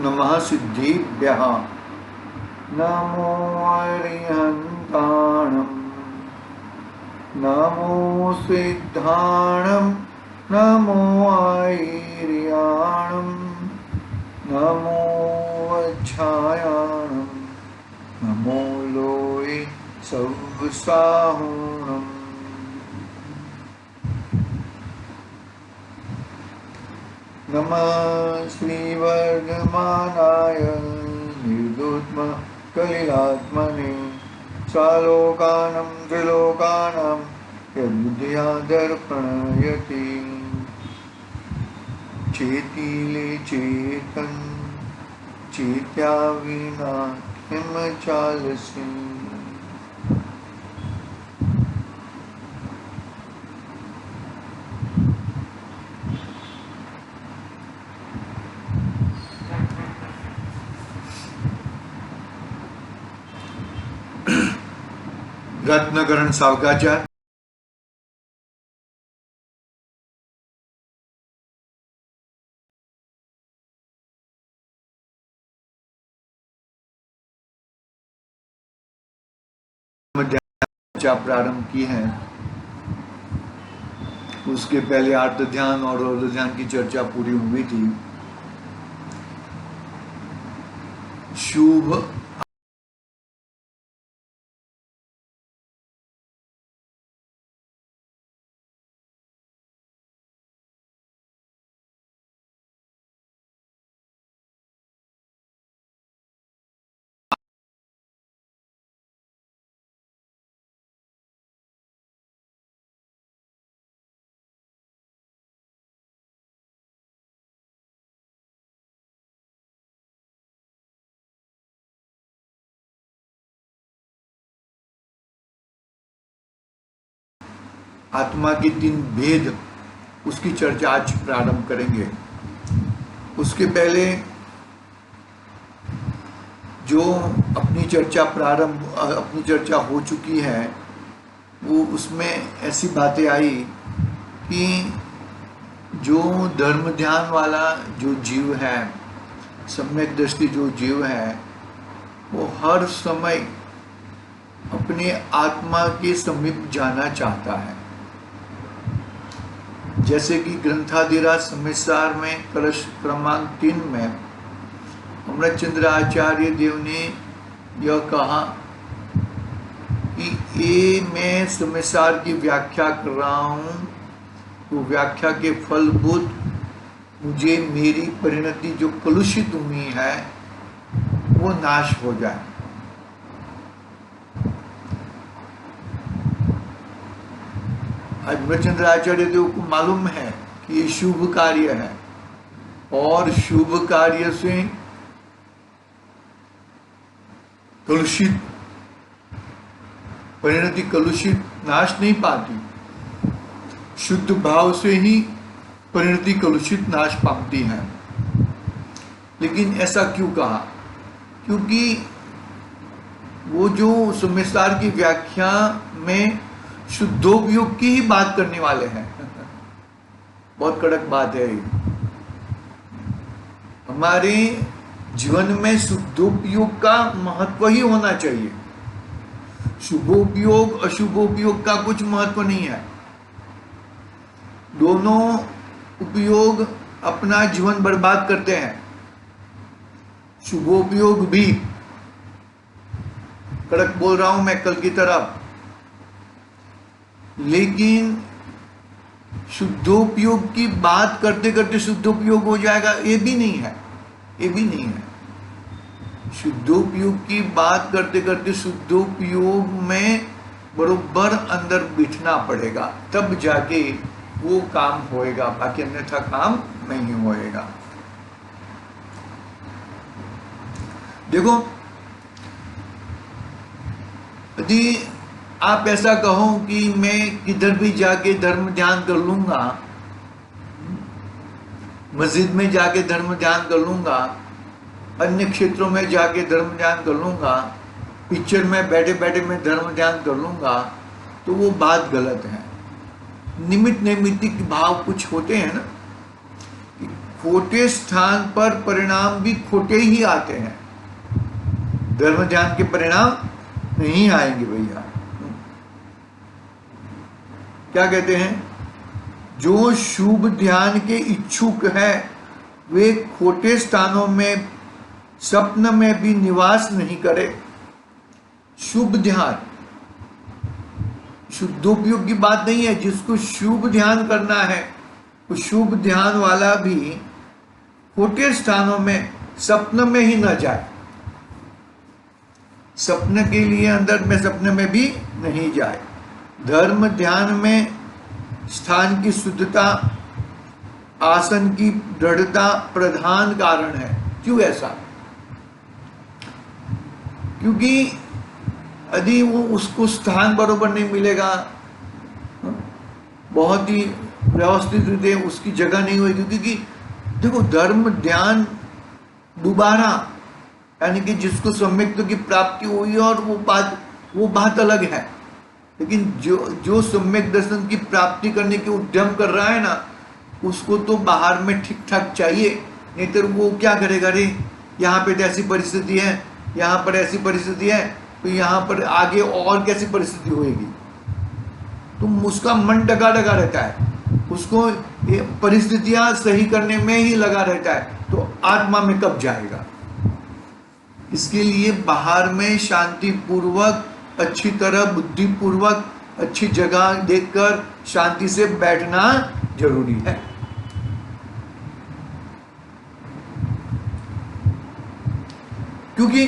नमः सिद्धिभ्यः नमो अरिहन्ताणं नमो सिद्धाणं नमो ऐर्याणं नमो वज्रायाणं नमो लोये सव्साहुणम् नमः श्रीवर्धमानाय निर्दोष्म कलिलात्मने सालोकानं त्रिलोकानां यद्बुद्ध्या दर्पणयति चेतिले चेतन चेत्या विना किम चालसि। रत्नकरण सावकाचार प्रारंभ की है। उसके पहले आर्त ध्यान और रौद्र ध्यान की चर्चा पूरी हुई थी। शुभ आत्मा के 3 भेद उसकी चर्चा आज प्रारंभ करेंगे। उसके पहले जो अपनी चर्चा हो चुकी है वो उसमें ऐसी बातें आई कि जो धर्म ध्यान वाला जो जीव है, सम्यक दृष्टि जो जीव है, वो हर समय अपने आत्मा के समीप जाना चाहता है। जैसे कि ग्रंथाधिराज संहितासार में कलश क्रमांक 3 में अमृतचंद्र आचार्य देव ने यह कहा कि ये मैं संहितासार की व्याख्या कर रहा हूँ, तो व्याख्या के फलभूत मुझे मेरी परिणति जो कलुषित हुई है वो नाश हो जाए। अमृतचंद्र आचार्य देव को मालूम है कि ये शुभ कार्य है और शुभ कार्य से कलुषित परिणति कलुषित नाश नहीं पाती, शुद्ध भाव से ही परिणति कलुषित नाश पाती है। लेकिन ऐसा क्यों कहा? क्योंकि वो जो संहितासार की व्याख्या में शुद्धोपयोग की ही बात करने वाले हैं। बहुत कड़क बात है ये। हमारे जीवन में शुद्धोपयोग का महत्व ही होना चाहिए। शुभोपयोग अशुभोपयोग का कुछ महत्व नहीं है। दोनों उपयोग अपना जीवन बर्बाद करते हैं। शुभोपयोग भी, कड़क बोल रहा हूं मैं कल की तरह, लेकिन शुद्धोपयोग की बात करते करते शुद्धोपयोग हो जाएगा ये भी नहीं है। शुद्धोपयोग की बात करते करते शुद्धोपयोग में बरोबर अंदर बिठना पड़ेगा, तब जाके वो काम होएगा, बाकी अन्यथा काम नहीं होएगा। देखो, यदि आप ऐसा कहो कि मैं किधर भी जाके धर्म ध्यान कर लूंगा, मस्जिद में जाके धर्म ध्यान कर लूंगा, अन्य क्षेत्रों में जाके धर्म ध्यान कर लूंगा, पिक्चर में बैठे बैठे मैं धर्म ध्यान कर लूंगा, तो वो बात गलत है। निमित्त नैमित्तिक भाव कुछ होते हैं ना, खोटे स्थान पर परिणाम भी खोटे ही आते हैं। धर्म ध्यान के परिणाम नहीं आएंगे भैया। क्या कहते हैं, जो शुभ ध्यान के इच्छुक है वे खोटे स्थानों में स्वप्न में भी निवास नहीं करे। शुभ ध्यान शुद्धोपयोग की बात नहीं है। जिसको शुभ ध्यान करना है वो शुभ ध्यान वाला भी खोटे स्थानों में स्वप्न में ही न जाए। स्वप्न के लिए अंदर में स्वप्न में भी नहीं जाए। धर्म ध्यान में स्थान की शुद्धता, आसन की दृढ़ता प्रधान कारण है। क्यों ऐसा? क्योंकि यदि वो उसको स्थान बरोबर नहीं मिलेगा, बहुत ही व्यवस्थित रीते उसकी जगह नहीं होगी। क्योंकि देखो, धर्म ध्यान दोबारा यानी कि जिसको सम्यक्त्व की प्राप्ति हुई और वो बात अलग है। लेकिन जो सम्यक दर्शन की प्राप्ति करने की उद्यम कर रहा है ना, उसको तो बाहर में ठीक ठाक चाहिए। नहीं तो वो क्या करेगा, अरे यहाँ पे तो ऐसी परिस्थिति है, यहाँ पर ऐसी परिस्थिति है, तो यहाँ पर आगे और कैसी परिस्थिति होगी। तो उसका मन डगा डगा रहता है, उसको परिस्थितियां सही करने में ही लगा रहता है। तो आत्मा में कब जाएगा? इसके लिए बाहर में शांति पूर्वक, अच्छी तरह बुद्धि पूर्वक, अच्छी जगह देखकर शांति से बैठना जरूरी है। क्योंकि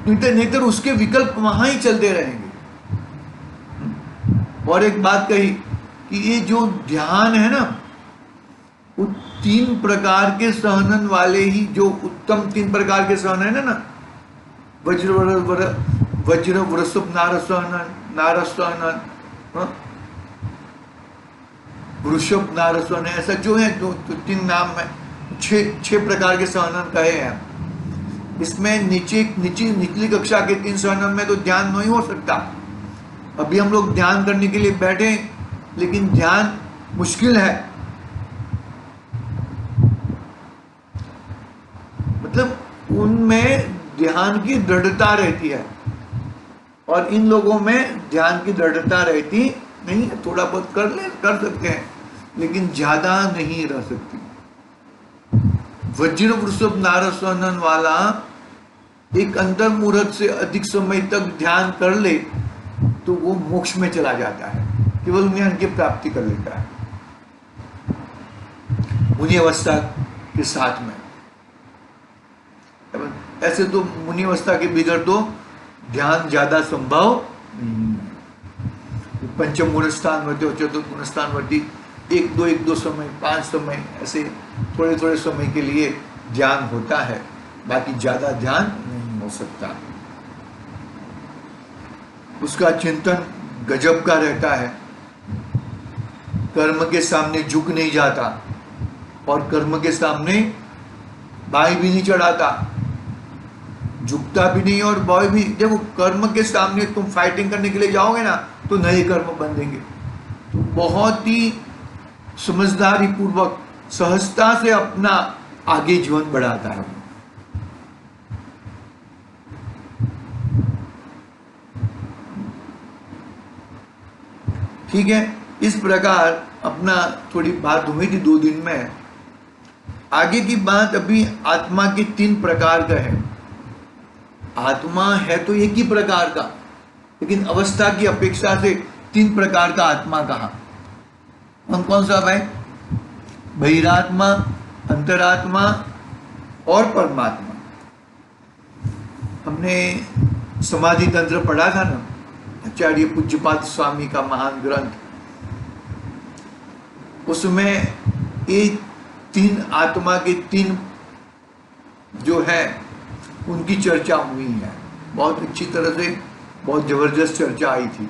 नहीं तो उसके विकल्प वहां ही चलते रहेंगे। और एक बात कही कि ये जो ध्यान है ना, वो 3 प्रकार के सहनन वाले ही, जो उत्तम 3 प्रकार के सहन है ना, वज्र वृषभ नारसहनन, वृषभ नारसहन, ऐसा जो है, जो 3 नाम है, 6 प्रकार के सहनन कहे हैं। इसमें निचली कक्षा के 3 सहनन में तो ध्यान नहीं हो सकता। अभी हम लोग ध्यान करने के लिए बैठे, लेकिन ध्यान मुश्किल है। मतलब उनमें ध्यान की दृढ़ता रहती है और इन लोगों में ध्यान की दृढ़ता रहती नहीं है। थोड़ा बहुत कर सकते हैं, लेकिन ज्यादा नहीं रह सकती। वज्र वृषभ नारसहनन वाला एक अंतर मुहूर्त से अधिक समय तक ध्यान कर ले तो वो मोक्ष में चला जाता है, केवल ज्ञान की प्राप्ति कर लेता है मुनि अवस्था के साथ में। ऐसे तो मुनि अवस्था के बिगड़ तो ध्यान ज्यादा संभव नहीं है। पंचम गुण स्थानवर्ती और चतुर्थ गुण स्थानवर्ती 1-2 समय, 5 समय, ऐसे थोड़े थोड़े समय के लिए ध्यान होता है, बाकी ज्यादा ध्यान नहीं हो सकता। उसका चिंतन गजब का रहता है, कर्म के सामने झुक नहीं जाता और कर्म के सामने बाई भी नहीं चढ़ाता, झुकता भी नहीं और बॉय भी। देखो, कर्म के सामने तुम फाइटिंग करने के लिए जाओगे ना तो नए कर्म बंधेंगे। तो बहुत ही समझदारी पूर्वक, सहजता से अपना आगे जीवन बढ़ाता है। ठीक है, इस प्रकार अपना थोड़ी बात हुई थी 2 दिन में। आगे की बात अभी आत्मा के 3 प्रकार का है। आत्मा है तो एक ही प्रकार का, लेकिन अवस्था की अपेक्षा से 3 प्रकार का आत्मा कहा। कौन सा है? बहिरात्मा, अंतरात्मा और परमात्मा। हमने समाधि तंत्र पढ़ा था ना, आचार्य पूज्यपाद स्वामी का महान ग्रंथ। उसमें ये 3 आत्मा के 3 जो है उनकी चर्चा हुई है। बहुत अच्छी तरह से, बहुत जबरदस्त चर्चा आई थी।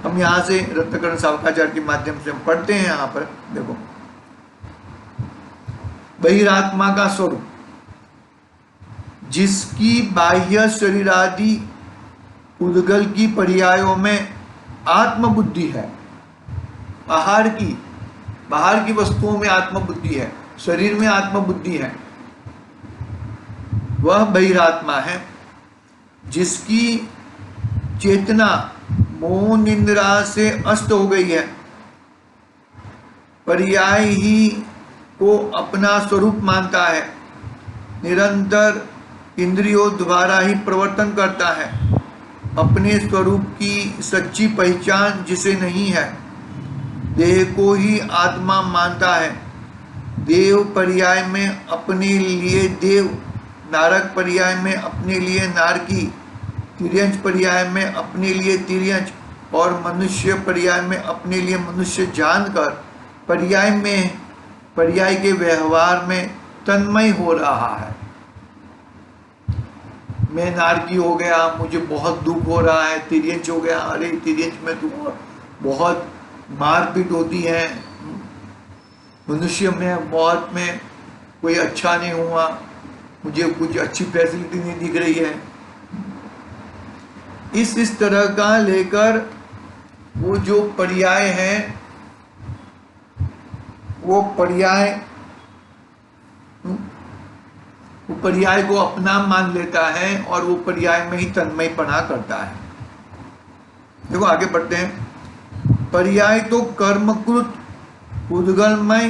हम यहाँ से रत्नकर्ण सावकाचार्य के माध्यम से हम पढ़ते हैं। यहाँ पर देखो, बहिरात्मा का स्वरूप, जिसकी बाह्य शरीर आदि उद्गल की पर्यायों में आत्मबुद्धि है, आहार की बाहर की वस्तुओं में आत्मबुद्धि है, शरीर में आत्मबुद्धि है, वह बहिरात्मा है। जिसकी चेतना मोह निंद्रा से अस्त हो गई है, पर्याय ही को अपना स्वरूप मानता है, निरंतर इंद्रियों द्वारा ही प्रवर्तन करता है, अपने स्वरूप की सच्ची पहचान जिसे नहीं है, देह को ही आत्मा मानता है। देव पर्याय में अपने लिए देव, नारक पर्याय में अपने लिए नारकी, तिर्यंच पर्याय में अपने लिए तिर्यंच और मनुष्य पर्याय में अपने लिए मनुष्य जानकर पर्याय के व्यवहार में तन्मय हो रहा है। मैं नारकी हो गया, मुझे बहुत दुख हो रहा है, तिर्यंच हो गया, अरे तिर्यंच में तो बहुत मारपीट होती है, मनुष्य में बहुत में कोई अच्छा नहीं हुआ, मुझे कुछ अच्छी फैसिलिटी नहीं दिख रही है। इस तरह का लेकर वो जो पर्याय है, वो पर्याय को अपना मान लेता है और वो पर्याय में ही तन्मयपना करता है। देखो आगे बढ़ते हैं। पर्याय तो कर्मकृत उद्गलमय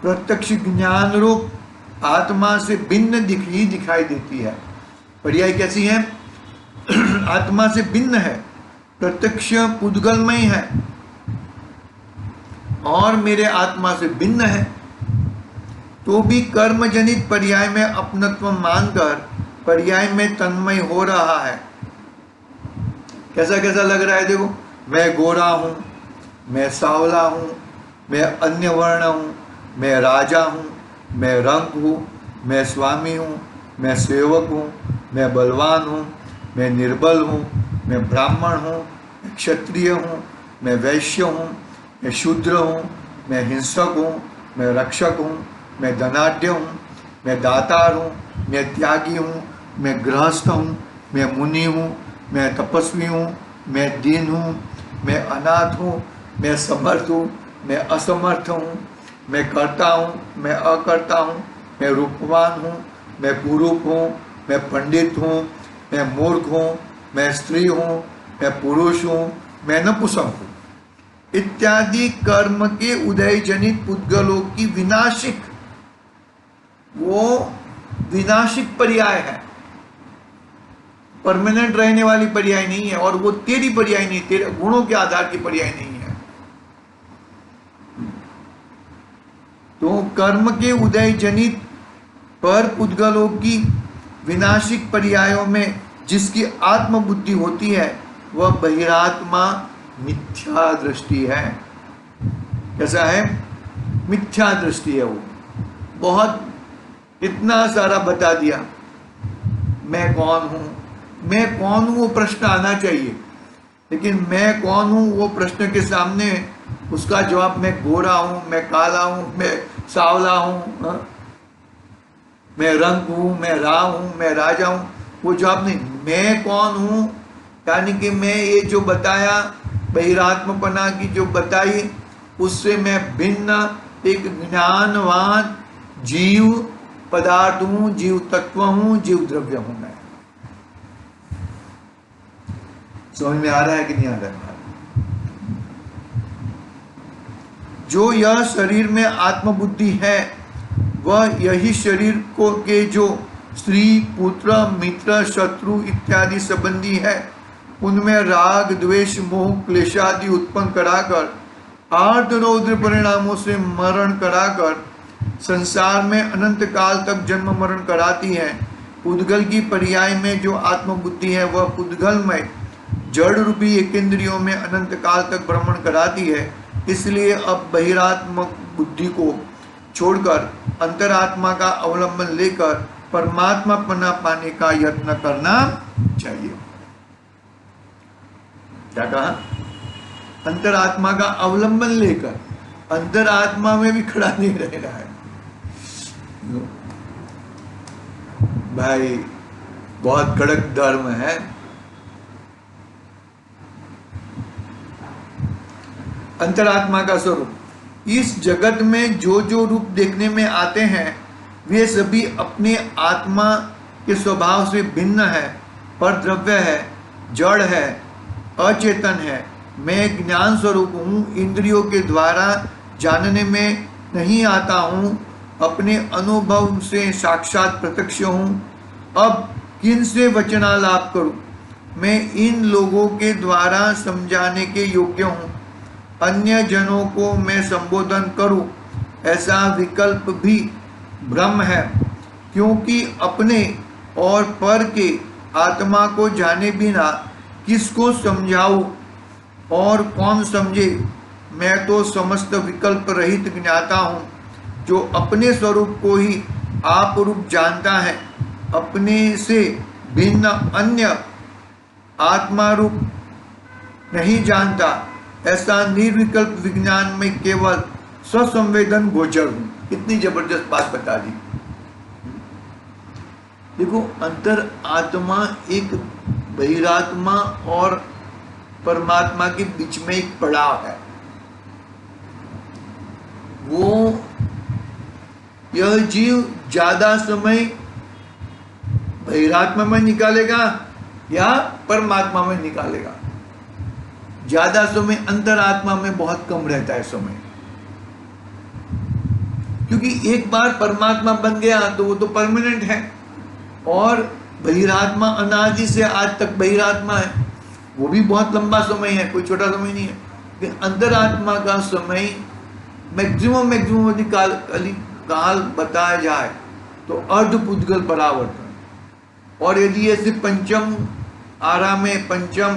प्रत्यक्ष ज्ञान रूप आत्मा से भिन्न दिखाई देती है। पर्याय कैसी है? आत्मा से भिन्न है, प्रत्यक्ष पुद्गलमय है और मेरे आत्मा से भिन्न है, तो भी कर्म जनित पर्याय में अपनत्व मानकर पर्याय में तन्मय हो रहा है। कैसा कैसा लग रहा है? देखो, मैं गोरा हूँ, मैं सांवला हूँ, मैं अन्य वर्ण हूँ, मैं राजा हूँ, मैं रंक हूँ, मैं स्वामी हूँ, मैं सेवक हूँ, मैं बलवान हूँ, मैं निर्बल हूँ, मैं ब्राह्मण हूँ, मैं क्षत्रिय हूँ, मैं वैश्य हूँ, मैं शूद्र हूँ, मैं हिंसक हूँ, मैं रक्षक हूँ, मैं धनाढ्य हूँ, मैं दातार हूँ, मैं त्यागी हूँ, मैं गृहस्थ हूँ, मैं मुनि हूँ, मैं तपस्वी हूँ, मैं दीन हूँ, मैं अनाथ हूँ, मैं समर्थ हूँ, मैं असमर्थ हूँ, मैं कर्ता हूँ, मैं अकर्ता हूँ, मैं रूपवान हूँ, मैं कुरूप हूँ, मैं पंडित हूँ, मैं मूर्ख हूँ, मैं स्त्री हूँ, मैं पुरुष हूँ, मैं नपुंसक हूँ इत्यादि कर्म के उदय जनित पुद्गलों की विनाशिक पर्याय है, परमानेंट रहने वाली पर्याय नहीं है, और वो तेरी पर्याय नहीं, तेरे गुणों के आधार की पर्याय नहीं है। तो कर्म के उदय जनित पर पुद्गलों की विनाशिक पर्यायों में जिसकी आत्मबुद्धि होती है, वह बहिरात्मा मिथ्या दृष्टि है। कैसा है? मिथ्या दृष्टि है। वो बहुत इतना सारा बता दिया, मैं कौन हूँ, मैं कौन हूँ वो प्रश्न आना चाहिए, लेकिन मैं कौन हूँ वो प्रश्न के सामने उसका जवाब मैं गोरा हूँ, मैं काला हूँ, मैं सांवला हूँ, मैं रंग हूँ, मैं राव हूँ, मैं राजा हूँ, वो जवाब नहीं। मैं कौन हूँ यानी कि मैं ये जो बताया बहिरात्मपना की जो बताई, उससे मैं भिन्न एक ज्ञानवान जीव पदार्थ हूँ, जीव तत्व हूँ, जीव द्रव्य हूँ। मैं समझ में आ रहा है कि नहीं आ रहा है? जो यह शरीर में आत्मबुद्धि है, वह यही शरीर को के जो स्त्री, पुत्र, मित्र, शत्रु इत्यादि संबंधी है, उनमें राग, द्वेष, मोह, क्लेशादि उत्पन्न कराकर आर्त रौद्र परिणामों से मरण कराकर संसार में अनंत काल तक जन्म मरण कराती है। पुद्गल की पर्याय में जो आत्मबुद्धि है, वह पुद्गलमय जड़ रूपी एकेंद्रियों में अनंत काल तक भ्रमण कराती है। इसलिए अब बहिरात्म बुद्धि को छोड़कर अंतरात्मा का अवलंबन लेकर परमात्मा पना पाने का यत्न करना चाहिए। क्या कहा? अंतरात्मा का अवलंबन लेकर, अंतरात्मा में भी खड़ा नहीं रहना है भाई, बहुत कड़क धर्म है। अंतरात्मा का स्वरूप इस जगत में जो जो रूप देखने में आते हैं वे सभी अपने आत्मा के स्वभाव से भिन्न है, पर द्रव्य है, जड़ है, अचेतन है। मैं ज्ञान स्वरूप हूँ, इंद्रियों के द्वारा जानने में नहीं आता हूँ, अपने अनुभव से साक्षात प्रत्यक्ष हूँ। अब किन से वचनालाप करूँ? मैं इन लोगों के द्वारा समझाने के योग्य हूँ। अन्य जनों को मैं संबोधन करूँ, ऐसा विकल्प भी भ्रम है, क्योंकि अपने और पर के आत्मा को जाने बिना किसको समझाऊं और कौन समझे? मैं तो समस्त विकल्प रहित ज्ञाता हूँ, जो अपने स्वरूप को ही आप रूप जानता है, अपने से भिन्न अन्य आत्मा रूप नहीं जानता। ऐसा निर्विकल्प विज्ञान में केवल स्वसंवेदन गोचर हूँ। कितनी जबरदस्त बात बता दी। देखो, अंतर आत्मा एक बहिरात्मा और परमात्मा के बीच में एक पड़ाव है। वो यह जीव ज्यादा समय बहिरात्मा में निकालेगा या परमात्मा में निकालेगा। ज्यादा समय अंतरात्मा में बहुत कम रहता है समय, क्योंकि एक बार परमात्मा बन गया तो वो तो परमानेंट है, और बहिरात्मा अनादि से आज तक बहिरात्मा है, वो भी बहुत लंबा समय है, कोई छोटा समय नहीं है। लेकिन अंतरात्मा का समय मैक्सिमम यदि काल बताया जाए तो अर्धपुद्गल परावर्तन, और यदि ऐसे पंचम आरा में पंचम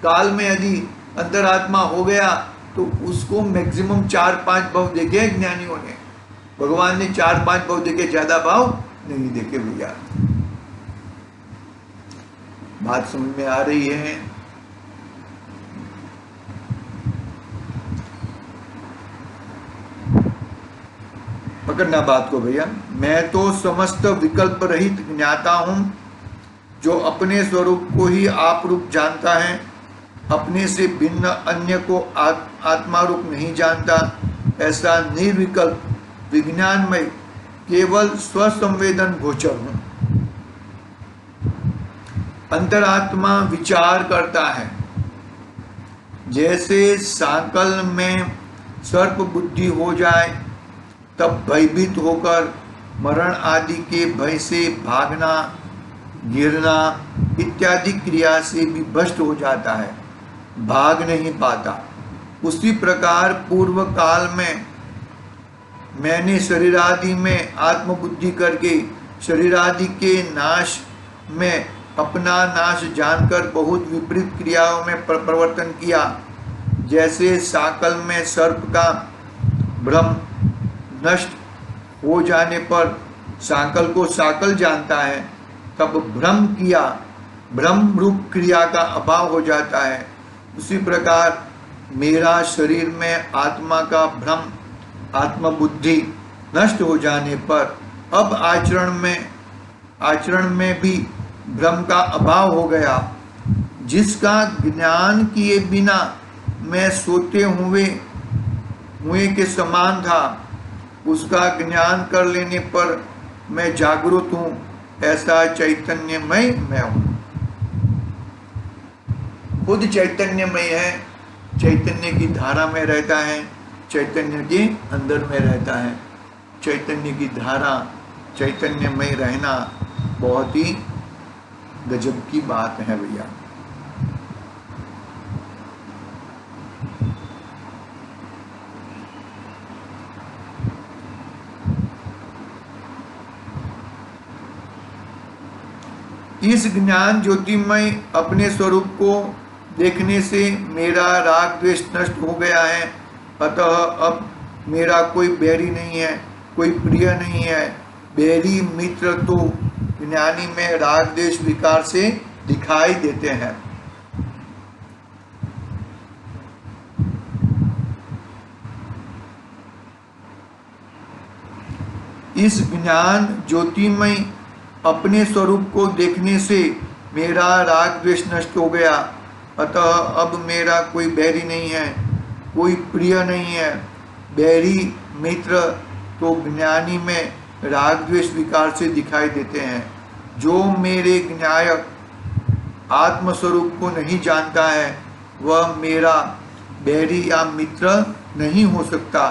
काल में यदि अंतरात्मा हो गया तो उसको मैक्सिमम 4-5 भाव देखे ज्ञानियों ने। भगवान ने 4-5 भाव देखे, ज्यादा भाव नहीं देखे भैया। बात समझ में आ रही है? पकड़ना बात को भैया। मैं तो समस्त विकल्प रहित ज्ञाता हूं, जो अपने स्वरूप को ही आप रूप जानता है, अपने से भिन्न अन्य को आत्मा रूप नहीं जानता। ऐसा निर्विकल्प विज्ञान में केवल स्वसंवेदन गोचर हूं। अंतरात्मा विचार करता है, जैसे सांकल में सर्प बुद्धि हो जाए तब भयभीत होकर मरण आदि के भय से भागना, गिरना इत्यादि क्रिया से भी भ्रष्ट हो जाता है, भाग नहीं पाता। उसी प्रकार पूर्व काल में मैंने शरीर आदि में आत्मबुद्धि करके शरीर आदि के नाश में अपना नाश जानकर बहुत विपरीत क्रियाओं में परिवर्तन किया। जैसे साकल में सर्प का भ्रम नष्ट हो जाने पर साकल को साकल जानता है, तब भ्रम किया, भ्रम रूप क्रिया का अभाव हो जाता है। उसी प्रकार मेरा शरीर में आत्मा का भ्रम आत्मबुद्धि नष्ट हो जाने पर अब आचरण में भी भ्रम का अभाव हो गया। जिसका ज्ञान किए बिना मैं सोते हुए के समान था, उसका ज्ञान कर लेने पर मैं जागरूक हूँ। ऐसा चैतन्यमय मैं हूँ। खुद चैतन्यमय है, चैतन्य की धारा में रहता है, चैतन्य के अंदर में रहता है। चैतन्य की धारा, चैतन्यमय रहना बहुत ही गजब की बात है भैया। इस ज्ञान ज्योतिमय अपने स्वरूप को देखने से मेरा राग द्वेष नष्ट हो गया है। अतः अब मेरा कोई बैरी नहीं है, कोई प्रिय नहीं है। बैरी मित्र तो ज्ञानी में राग द्वेष विकार से दिखाई देते हैं। इस ज्ञान ज्योतिमय अपने स्वरूप को देखने से मेरा राग द्वेष नष्ट हो गया। अतः अब मेरा कोई बैरी नहीं है, कोई प्रिय नहीं है। बैरी मित्र तो ज्ञानी में राग द्वेष विकार से दिखाई देते हैं। जो मेरे ज्ञायक आत्मस्वरूप को नहीं जानता है वह मेरा बैरी या मित्र नहीं हो सकता,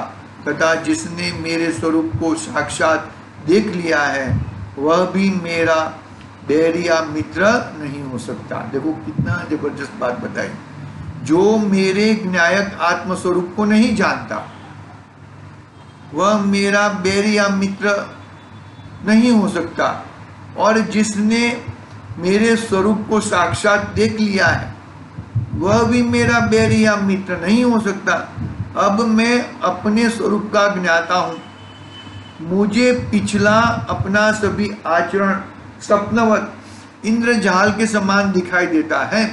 तथा जिसने मेरे स्वरूप को साक्षात देख लिया है वह भी मेरा बैरी या मित्र नहीं हो सकता। देखो कितना जबरदस्त बात बताई। जो मेरे ज्ञायक आत्मस्वरूप को नहीं जानता वह मेरा बैरी या मित्र नहीं हो सकता, और जिसने मेरे स्वरूप को साक्षात देख लिया है वह भी मेरा बैरी या मित्र नहीं हो सकता। अब मैं अपने स्वरूप का ज्ञाता हूँ। मुझे पिछला अपना सभी आचरण स्वप्नवत इंद्रजाल के समान दिखाई देता है।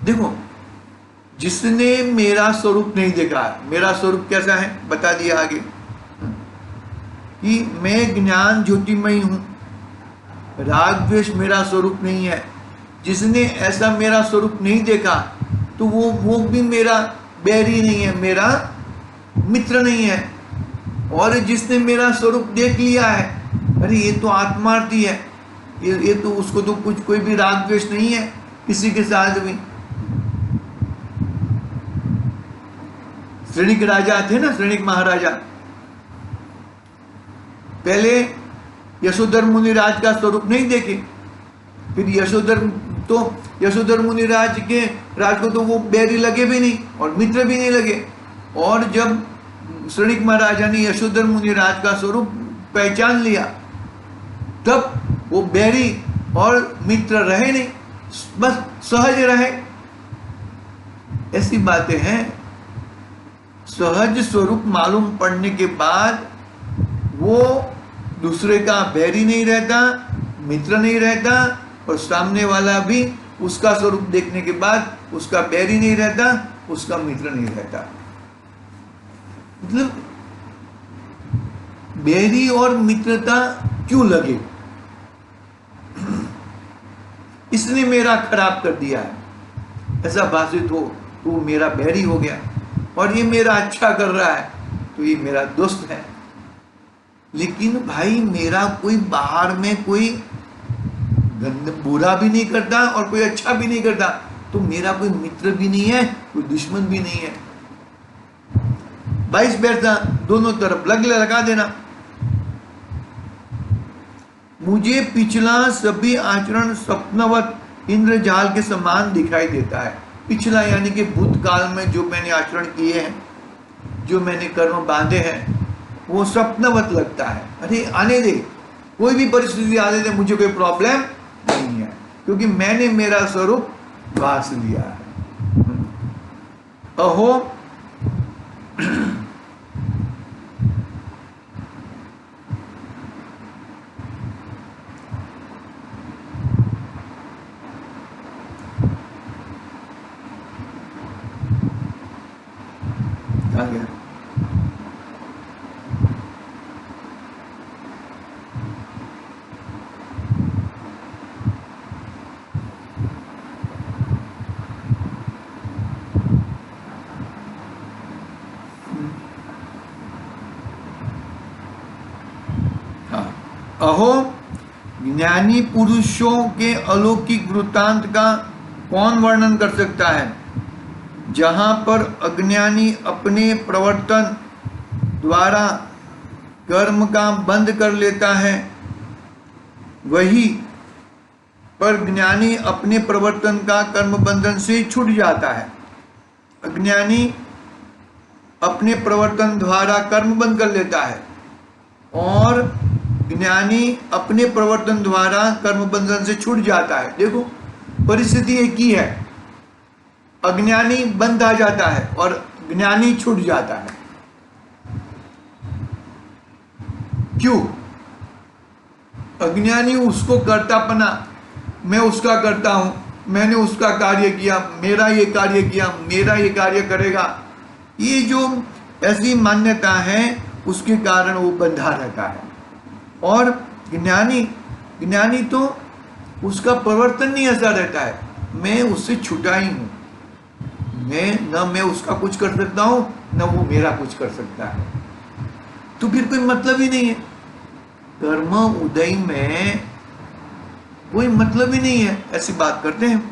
देखो, जिसने मेरा स्वरूप नहीं देखा, मेरा स्वरूप कैसा है बता दिया आगे कि मैं ज्ञान ज्योतिमयी हूं, राग द्वेष मेरा स्वरूप नहीं है। जिसने ऐसा मेरा स्वरूप नहीं देखा तो वो भी मेरा बैरी नहीं है, मेरा मित्र नहीं है। और जिसने मेरा स्वरूप देख लिया है, अरे ये तो आत्मार्थी है, ये तो उसको तो कुछ कोई भी राग द्वेष नहीं है किसी के साथ भी। श्रेणिक राजा थे ना, श्रेणिक महाराजा, पहले यशोधर मुनिराज का स्वरूप नहीं देखे, फिर यशोधर मुनिराज के राज को तो वो बैरी लगे भी नहीं और मित्र भी नहीं लगे। और जब श्रेणिक महाराजा ने यशोधर मुनिराज का स्वरूप पहचान लिया तब वो बैरी और मित्र रहे नहीं, बस सहज रहे। ऐसी बातें हैं। सहज स्वरूप मालूम पड़ने के बाद वो दूसरे का बैरी नहीं रहता, मित्र नहीं रहता, और सामने वाला भी उसका स्वरूप देखने के बाद उसका बैरी नहीं रहता, उसका मित्र नहीं रहता। मतलब बैरी और मित्रता क्यों लगे? इसने मेरा खराब कर दिया है, ऐसा भाषित हो तो मेरा बैरी हो गया, और ये मेरा अच्छा कर रहा है तो ये मेरा दोस्त है। लेकिन भाई मेरा कोई बाहर में कोई बुरा भी नहीं करता और कोई अच्छा भी नहीं करता, तो मेरा कोई मित्र भी नहीं है, कोई दुश्मन भी नहीं है। 22 बैठता, दोनों तरफ लगा देना। मुझे पिछला सभी आचरण स्वप्नवत इंद्रजाल के समान दिखाई देता है। पिछला यानी कि भूतकाल में जो मैंने आचरण किए हैं, जो मैंने कर्म बांधे हैं, वो स्वप्नवत लगता है। अरे आने दे, कोई भी परिस्थिति आने दे, मुझे कोई प्रॉब्लम नहीं है, क्योंकि मैंने मेरा स्वरूप भास लिया है। अहो आ गया। अहो ज्ञानी पुरुषों के अलौकिक वृत्तांत का कौन वर्णन कर सकता है? जहां पर अज्ञानी अपने प्रवर्तन द्वारा कर्म का बंद कर लेता है, वही पर ज्ञानी अपने प्रवर्तन का कर्म बंधन से छूट जाता है। अज्ञानी अपने प्रवर्तन द्वारा कर्म बंद कर लेता है और ज्ञानी अपने प्रवर्तन द्वारा कर्म बंधन से छूट जाता है। देखो परिस्थिति एक ही है, अज्ञानी बंध आ जाता है और ज्ञानी छूट जाता है। क्यों? अज्ञानी उसको करतापना, मैं उसका करता हूं, मैंने उसका कार्य किया, मेरा ये कार्य किया, मेरा ये कार्य करेगा, ये जो ऐसी मान्यता है उसके कारण वो बंधा रहता है। और ज्ञानी तो उसका प्रवर्तन नहीं ऐसा रहता है, मैं उससे छुटा ही हूं, मैं उसका कुछ कर सकता हूं, न वो मेरा कुछ कर सकता है, तो फिर कोई मतलब ही नहीं है। कर्म उदय में कोई मतलब ही नहीं है, ऐसी बात करते हैं।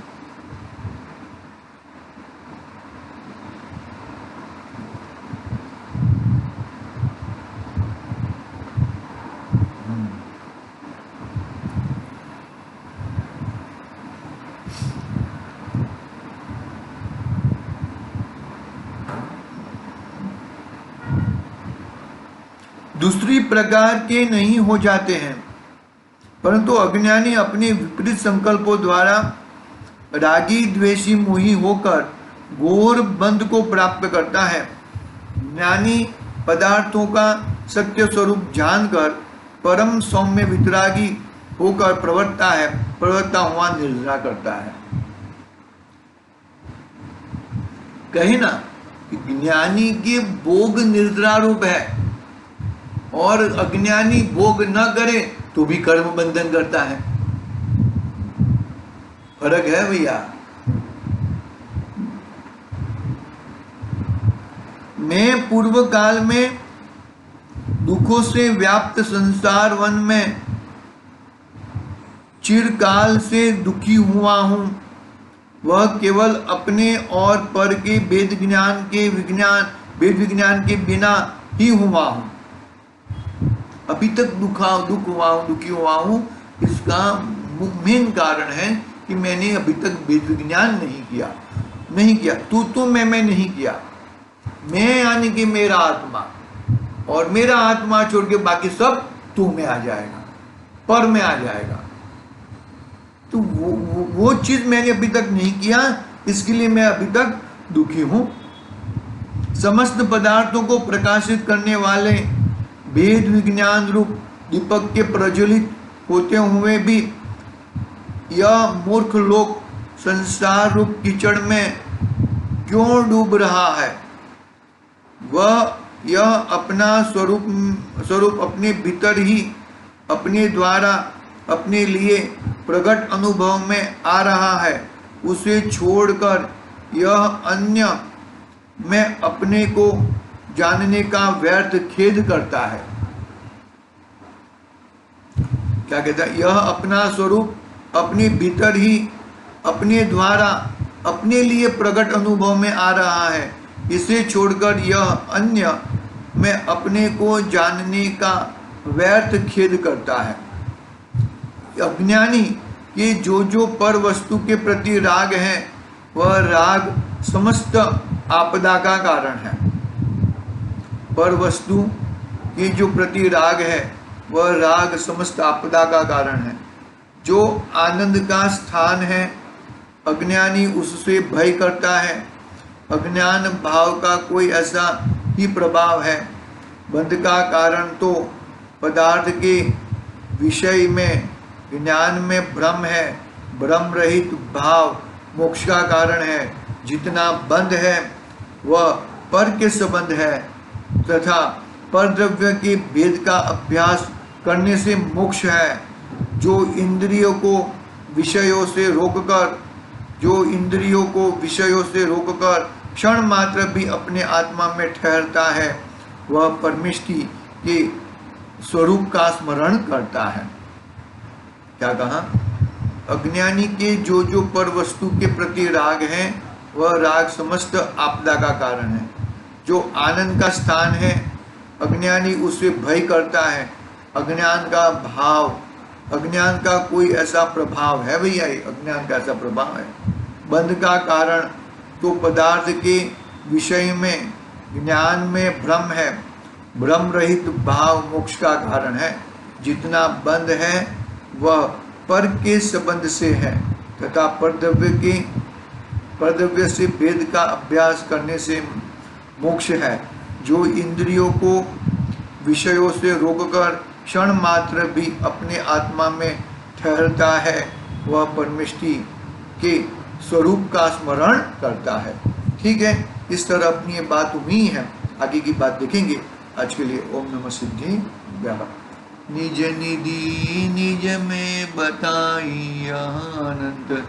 दूसरी प्रकार के नहीं हो जाते हैं, परंतु अज्ञानी अपने विपरीत संकल्पों द्वारा रागी द्वेषी मोही होकर घोर बंध को प्राप्त करता है। ज्ञानी पदार्थों का सत्य स्वरूप जानकर परम सौम्य वितरागी होकर प्रवर्तता हुआ निर्जरा करता है। कहे ना कि ज्ञानी के भोग निर्जरा रूप है और अज्ञानी भोग न करे तो भी कर्म बंधन करता है। फर्क है भैया। मैं पूर्व काल में दुखों से व्याप्त संसार वन में चिरकाल से दुखी हुआ हूं। वह केवल अपने और पर के वेद विज्ञान के बिना ही हुआ हूं। अभी तक दुखी हुआ हूं। इसका मेन कारण है कि मैंने अभी तक वेद विज्ञान नहीं किया। तू मैं नहीं किया। मैं यानी कि मेरा आत्मा, और मेरा आत्मा छोड़ के बाकी सब तू में आ जाएगा, पर में आ जाएगा। तो वो चीज मैंने अभी तक नहीं किया, इसके लिए मैं अभी तक दुखी हूं। समस्त पदार्थों को प्रकाशित करने वाले वेद विज्ञान रूप दीपक के प्रज्वलित होते हुए भी यह मूर्ख लोग संसार रूप कीचड़ में क्यों डूब रहा है। वह यह अपना स्वरूप अपने भीतर ही अपने द्वारा अपने लिए प्रकट अनुभव में आ रहा है, उसे छोड़कर यह अन्य में अपने को जानने का व्यर्थ खेद करता है। क्या कहता है? यह अपना स्वरूप अपने भीतर ही अपने द्वारा अपने लिए प्रकट अनुभव में आ रहा है, इसे छोड़कर यह अन्य में अपने को जानने का व्यर्थ खेद करता है। अज्ञानी के जो पर वस्तु के प्रति राग है, वह राग समस्त आपदा का कारण है। पर वस्तु के जो प्रति राग है, वह राग समस्त आपदा का कारण है। जो आनंद का स्थान है, अज्ञानी उससे भय करता है। अज्ञान भाव का कोई ऐसा ही प्रभाव है। बंध का कारण तो पदार्थ के विषय में ज्ञान में भ्रम है। भ्रम रहित भाव मोक्ष का कारण है। जितना बंध है वह पर के संबंध है, तथा पर द्रव्य के भेद का अभ्यास करने से मोक्ष है। जो इंद्रियों को विषयों से रोककर क्षण मात्र भी अपने आत्मा में ठहरता है, वह परमेष्टि के स्वरूप का स्मरण करता है। क्या कहा? अज्ञानी के जो पर वस्तु के प्रति राग है, वह राग समस्त आपदा का कारण है। जो आनंद का स्थान है, अज्ञानी उससे भय करता है। अज्ञान का कोई ऐसा प्रभाव है भैया? अज्ञान का ऐसा प्रभाव है। बंध का कारण तो पदार्थ के विषय में ज्ञान में भ्रम है। भ्रम रहित भाव मोक्ष का कारण है। जितना बंध है वह पर के संबंध से है, तथा परद्रव्य से भेद का अभ्यास करने से मोक्ष है। जो इंद्रियों को विषयों से रोककर क्षण मात्र भी अपने आत्मा में ठहरता है, वह परमेष्टि के स्वरूप का स्मरण करता है। ठीक है, इस तरह अपनी ये बात उम्मीद है। आगे की बात देखेंगे। आज के लिए ओम नमः सिद्धिव्याः। निज निधि निज में बताई आनंद